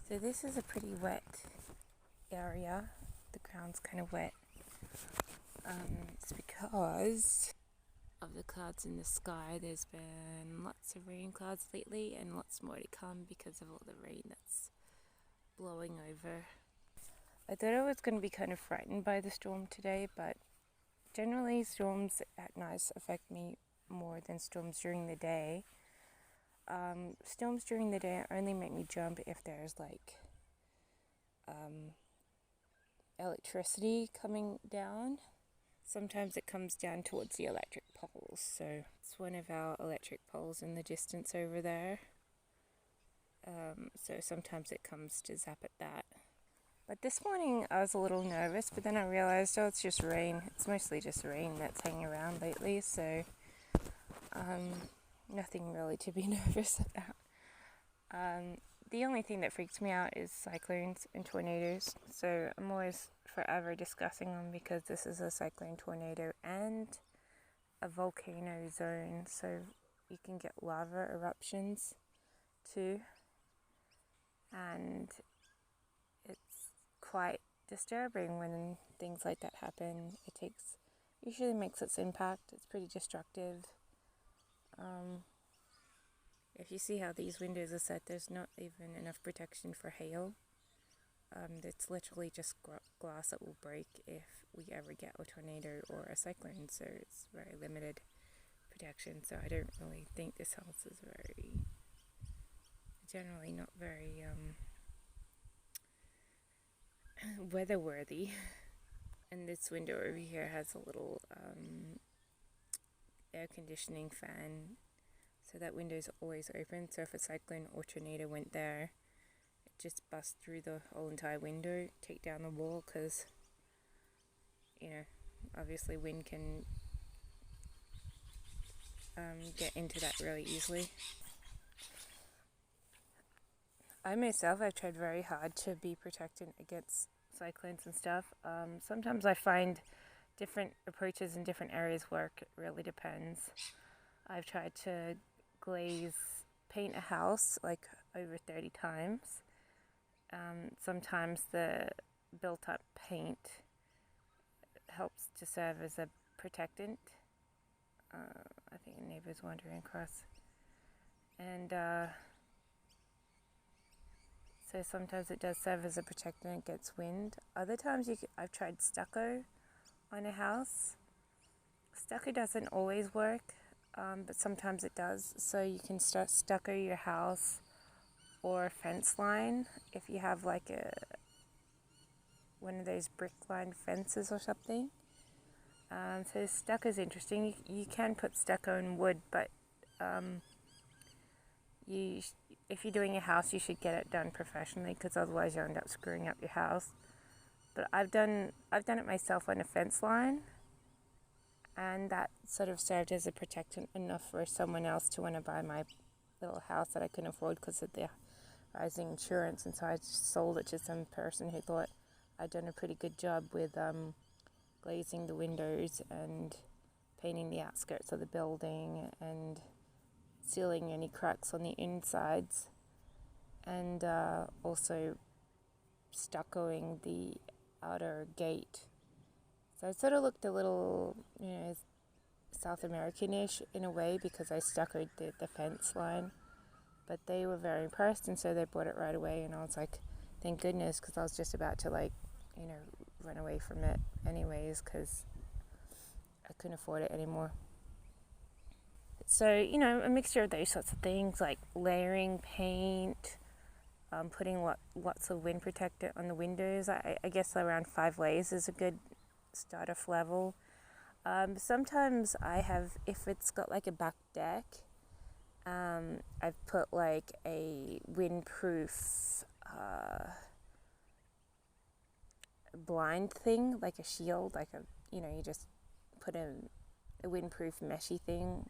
So this is a pretty wet area. The ground's kind of wet. It's because of the clouds in the sky. There's been lots of rain clouds lately and lots more to come because of all the rain that's blowing over. I thought I was going to be kind of frightened by the storm today, but generally storms at night affect me more than storms during the day. Storms during the day only make me jump if there's like electricity coming down. Sometimes it comes down towards the electric poles, so it's one of our electric poles in the distance over there. So sometimes it comes to zap at that. But this morning I was a little nervous, but then I realized, it's just rain. It's mostly just rain that's hanging around lately, so nothing really to be nervous about. The only thing that freaks me out is cyclones and tornadoes, so I'm always forever discussing them because this is a cyclone, tornado, and a volcano zone, so you can get lava eruptions too, and it's quite disturbing when things like that happen. Usually makes its impact. It's pretty destructive. If you see how these windows are set, there's not even enough protection for hail. It's literally just glass that will break if we ever get a tornado or a cyclone, so it's very limited protection. So I don't really think this house is generally not very weather-worthy. And this window over here has a little air conditioning fan, so that window's always open, so if a cyclone or tornado went there, it just busts through the whole entire window, take down the wall, because obviously wind can get into that really easily. I myself have tried very hard to be protected against cyclones and stuff. Sometimes I find different approaches in different areas work. It really depends. I've tried to paint a house like over 30 times. Sometimes the built up paint helps to serve as a protectant. I think a neighbor's wandering across. And so sometimes it does serve as a protectant against wind. Other times I've tried stucco on a house. Stucco doesn't always work, but sometimes it does. So you can start stucco your house or a fence line if you have like one of those brick lined fences or something. So stucco is interesting. You can put stucco in wood, but if you're doing a house, you should get it done professionally, because otherwise you'll end up screwing up your house. But I've done it myself on a fence line, and that sort of served as a protectant enough for someone else to want to buy my little house that I couldn't afford because of the rising insurance, and so I just sold it to some person who thought I'd done a pretty good job with glazing the windows and painting the outskirts of the building and sealing any cracks on the insides, and also stuccoing the outer gate. So it sort of looked a little, South American-ish in a way, because I stuccoed the fence line. But they were very impressed, and so they bought it right away, and I was like, thank goodness, because I was just about to run away from it anyways, because I couldn't afford it anymore. So, a mixture of those sorts of things, like layering paint, putting lots of wind protector on the windows. I guess around 5 layers is a good start-off level. Sometimes if it's got like a back deck, I've put like a windproof blind thing, like a shield, you just put a windproof meshy thing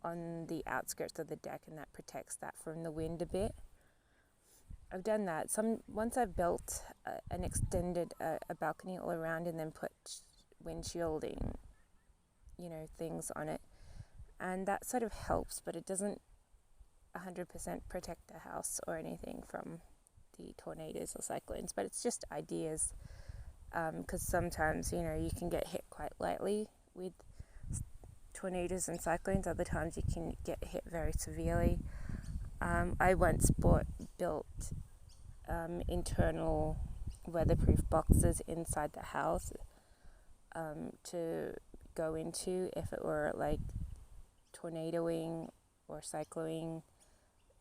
on the outskirts of the deck, and that protects that from the wind a bit. I've done that. Once I've built an extended a balcony all around, and then put windshielding, things on it, and that sort of helps, but it doesn't 100% protect the house or anything from the tornadoes or cyclones, but it's just ideas, because sometimes, you can get hit quite lightly with tornadoes and cyclones. Other times you can get hit very severely. I once built internal weatherproof boxes inside the house to go into if it were like tornadoing or cycloning.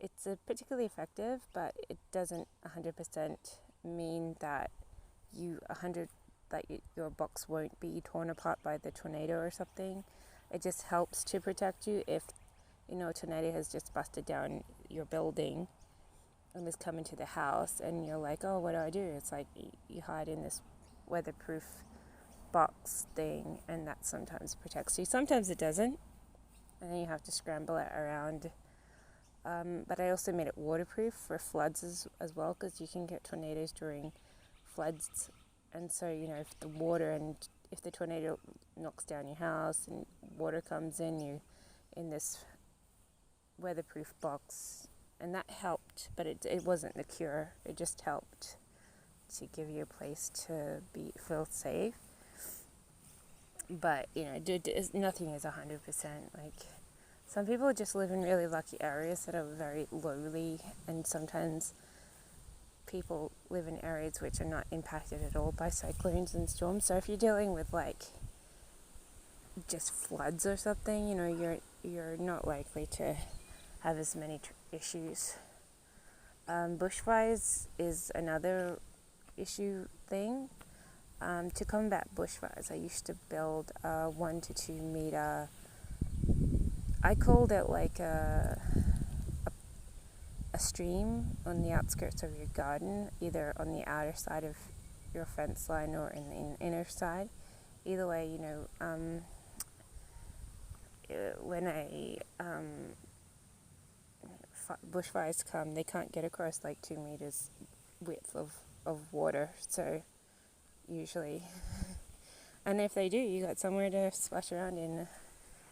It's particularly effective, but it doesn't 100% mean that your box won't be torn apart by the tornado or something. It just helps to protect you if a tornado has just busted down your building and has come into the house, and you're like, oh, what do I do? It's like you hide in this weatherproof box thing, and that sometimes protects you. Sometimes it doesn't, and then you have to scramble it around. But I also made it waterproof for floods as well, because you can get tornadoes during floods. And so, if the tornado knocks down your house and water comes in, you're in this weatherproof box. And that helped, but it wasn't the cure. It just helped to give you a place to feel safe. But, nothing is 100%. Like, some people just live in really lucky areas that are very lowly, and sometimes people live in areas which are not impacted at all by cyclones and storms. So if you're dealing with like just floods or something, you're not likely to have as many issues. Bushfires is another issue thing. To combat bushfires, I used to build a 1 to 2 meter. I called it like a stream on the outskirts of your garden, either on the outer side of your fence line or in the inner side. Either way, when bushfires come, they can't get across like 2 meters width of water, so usually, and if they do, you got somewhere to splash around in,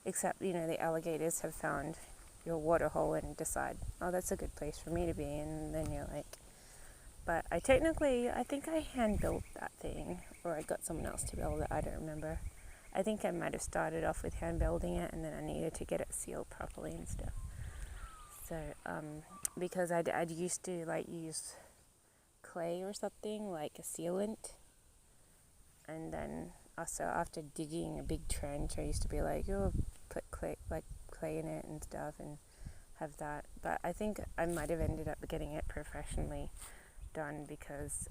except, the alligators have found your water hole and decide, oh, that's a good place for me to be, and then you're like, but I think I hand built that thing, or I got someone else to build it, I don't remember. I think I might have started off with hand building it, and then I needed to get it sealed properly and stuff. So, because I'd used to like use clay or something, like a sealant, and then also after digging a big trench, I used to be like, oh, put clay in it and stuff and have that. But I think I might have ended up getting it professionally done because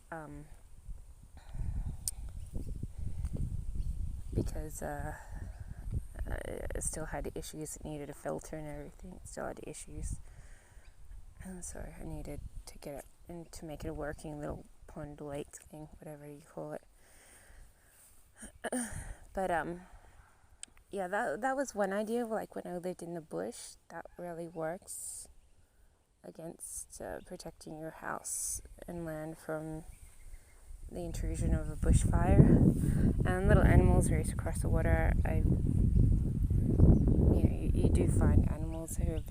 it still had issues. It needed a filter and everything. It still had issues, and so I needed to get it and to make it a working little pond lake thing, whatever you call it. But yeah, that was one idea. Like when I lived in the bush, that really works against protecting your house and land from the intrusion of a bushfire. And little animals race across the water. You do find animals who have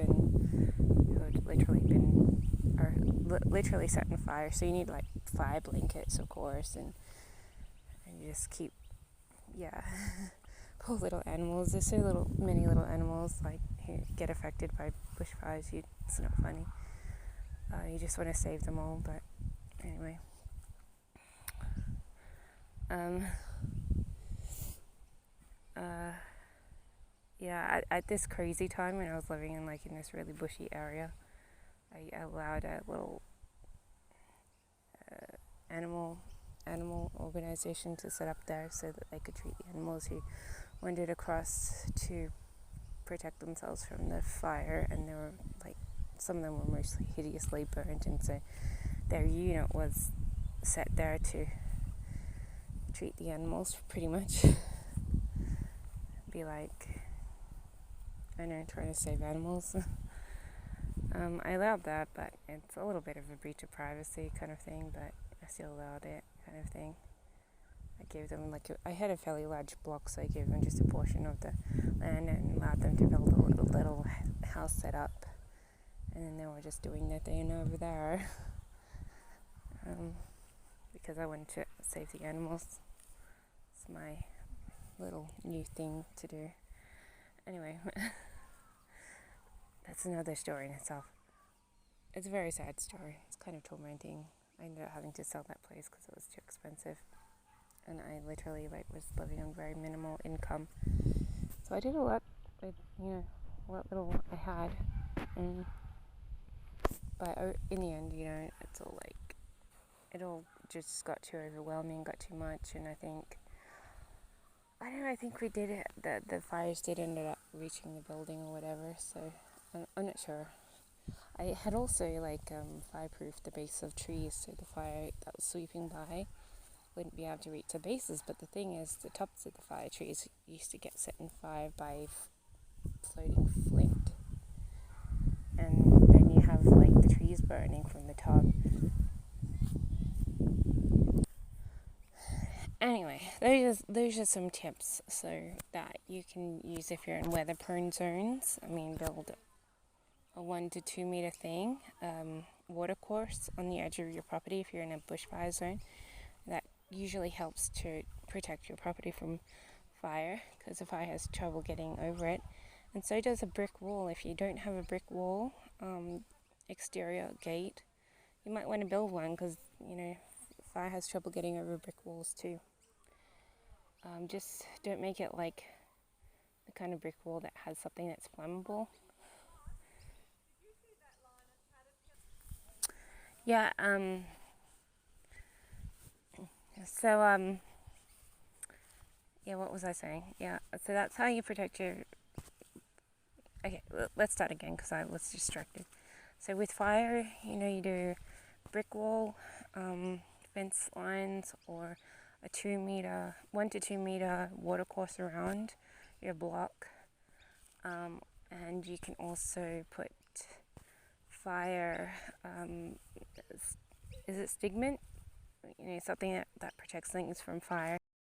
literally set on fire. So you need like fire blankets, of course, and you just keep, yeah. Poor little animals. They're so many little animals like who get affected by bushfires. It's not funny. You just want to save them all, but anyway. Yeah, at this crazy time when I was living in this really bushy area, I allowed a little animal organization to set up there so that they could treat the animals who wandered across to protect themselves from the fire, and there were some of them were mostly hideously burnt, and so their unit was set there to treat the animals pretty much. Be like, I know, trying to save animals. I allowed that, but it's a little bit of a breach of privacy kind of thing, but I still allowed it kind of thing. I gave them I had a fairly large block, so I gave them just a portion of the land and allowed them to build a little house set up, and then they were just doing their thing over there. because I wanted to save the animals. It's my little new thing to do. Anyway, that's another story in itself. It's a very sad story. It's kind of tormenting. I ended up having to sell that place because it was too expensive, and I literally was living on very minimal income. So I did a lot with what little I had, but in the end, it's all it all just got too overwhelming, got too much, and I think we did it. The fires did end up reaching the building or whatever. So I'm not sure. I had also fireproofed the base of trees, so the fire that was sweeping by wouldn't be able to reach the bases. But the thing is, the tops of the fire trees used to get set on fire by floating flint, and then you have the trees burning from the top. Anyway, those are some tips so that you can use if you're in weather-prone zones. I mean, build a 1 to 2 meter thing, water course on the edge of your property if you're in a bushfire zone. That usually helps to protect your property from fire, because the fire has trouble getting over it. And so does a brick wall. If you don't have a brick wall, exterior gate, you might want to build one, because fire has trouble getting over brick walls too. Just don't make it like the kind of brick wall that has something that's flammable. Yeah, so, what was I saying? Yeah, so that's how you protect your... Okay, let's start again, because I was distracted. So with fire, you do brick wall, fence lines, or a 1 to 2 meter water course around your block. And you can also put fire, is it stigment? Something that protects things from fire.